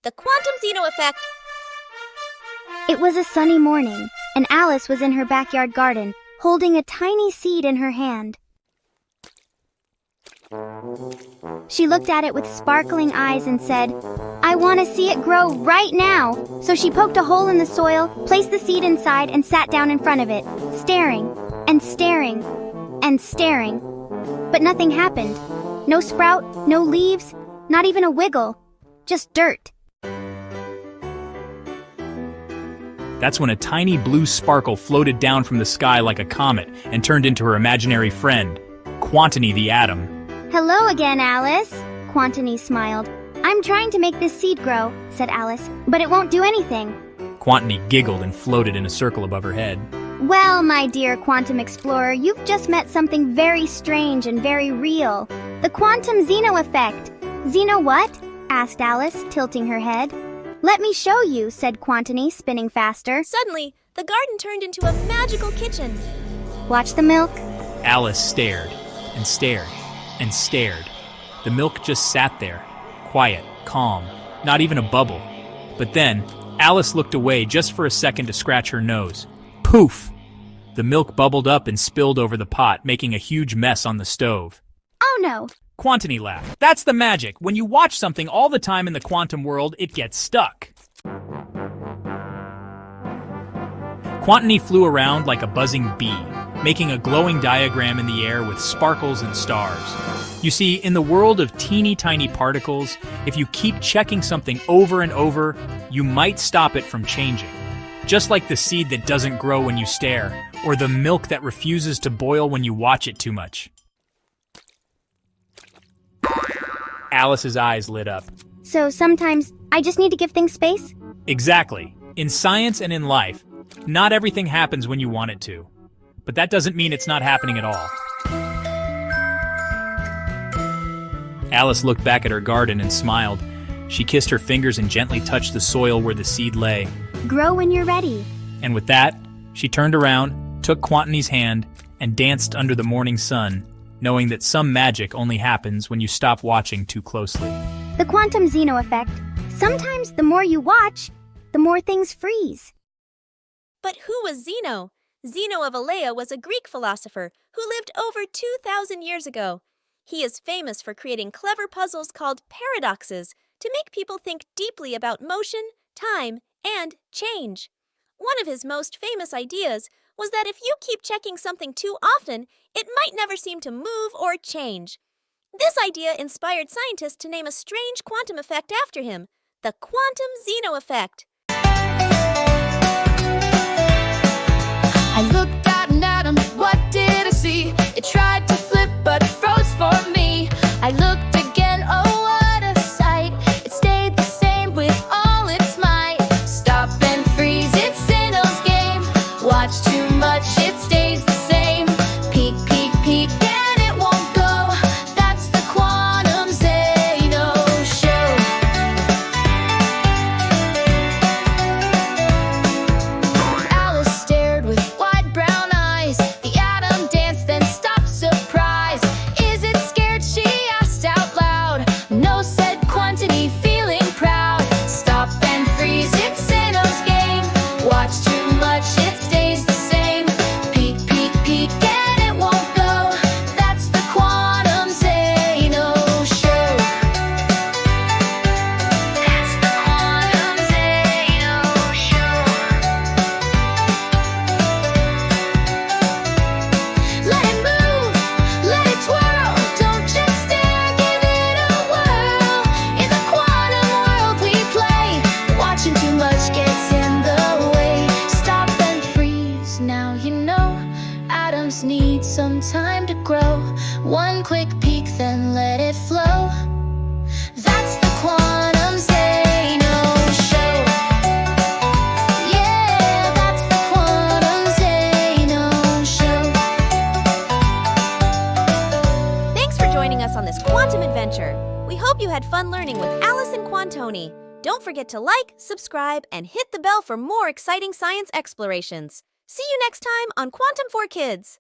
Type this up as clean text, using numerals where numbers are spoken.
The Quantum Zeno Effect. It was a sunny morning, and Alice was in her backyard garden, holding a tiny seed in her hand. She looked at it with sparkling eyes and said, "I want to see it grow right now." So she poked a hole in the soil, placed the seed inside, and sat down in front of it, staring and staring and staring. But nothing happened. No sprout, no leaves, not even a wiggle. Just dirt. That's when a tiny blue sparkle floated down from the sky like a comet and turned into her imaginary friend, Quantony the atom. "Hello again, Alice," Quantony smiled. "I'm trying to make this seed grow," said Alice, "but it won't do anything." Quantony giggled and floated in a circle above her head. "Well, my dear Quantum Explorer, you've just met something very strange and very real. The Quantum Zeno Effect." "Zeno what?" asked Alice, tilting her head. "Let me show you," said Quantony, spinning faster. Suddenly, the garden turned into a magical kitchen. "Watch the milk." Alice stared and stared and stared. The milk just sat there, quiet, calm, not even a bubble. But then, Alice looked away just for a second to scratch her nose. Poof! The milk bubbled up and spilled over the pot, making a huge mess on the stove. "Oh no!" Quantony laughed. "That's the magic. When you watch something all the time in the quantum world, it gets stuck." Quantony flew around like a buzzing bee, making a glowing diagram in the air with sparkles and stars. You see, in the world of teeny tiny particles, if you keep checking something over and over, you might stop it from changing. Just like the seed that doesn't grow when you stare, or the milk that refuses to boil when you watch it too much. Alice's eyes lit up. "So sometimes I just need to give things space?" Exactly. In science and in life, not everything happens when you want it to. But that doesn't mean it's not happening at all. Alice looked back at her garden and smiled. She kissed her fingers and gently touched the soil where the seed lay. "Grow when you're ready." And with that, she turned around, took Quantony's hand, and danced under the morning sun, knowing that some magic only happens when you stop watching too closely. The Quantum Zeno Effect. Sometimes the more you watch, the more things freeze. But who was Zeno? Zeno of Elea was a Greek philosopher who lived over 2,000 years ago. He is famous for creating clever puzzles called paradoxes to make people think deeply about motion, time, and change. One of his most famous ideas was that if you keep checking something too often, it might never seem to move or change. This idea inspired scientists to name a strange quantum effect after him, the Quantum Zeno Effect. I looked at an atom, what did I see? It tried to flip, but it froze for me. I looked again, oh what a sight. It stayed the same with all its might. Stop and freeze, it's Zeno's game. Watch too much, it stays the same. Peek, peek, peek, and it won't go. That's the Quantum Zeno Show. Alice stared with wide brown eyes. The atom danced, then stopped, surprised. Is it scared? She asked out loud. No, said Quantony, feeling proud. Stop and freeze, it's Zeno's game. Watch too much, it stays the same. Peek, peek, peek, and it won't go. That's the Quantum Zeno Show. That's the Quantum Zeno Show. Let it move, let it twirl. Don't just stare, give it a whirl. In the quantum world we play. Watching too much gets in the way. Stop and freeze, now you know. Atoms need some time to grow. One quick peek, then let it flow. That's the Quantum Zeno Show. Yeah, that's the Quantum Zeno Show. Thanks for joining us on this quantum adventure. We hope you had fun learning with Alice and Quantony. Don't forget to like, subscribe, and hit the bell for more exciting science explorations. See you next time on Quantum for Kids.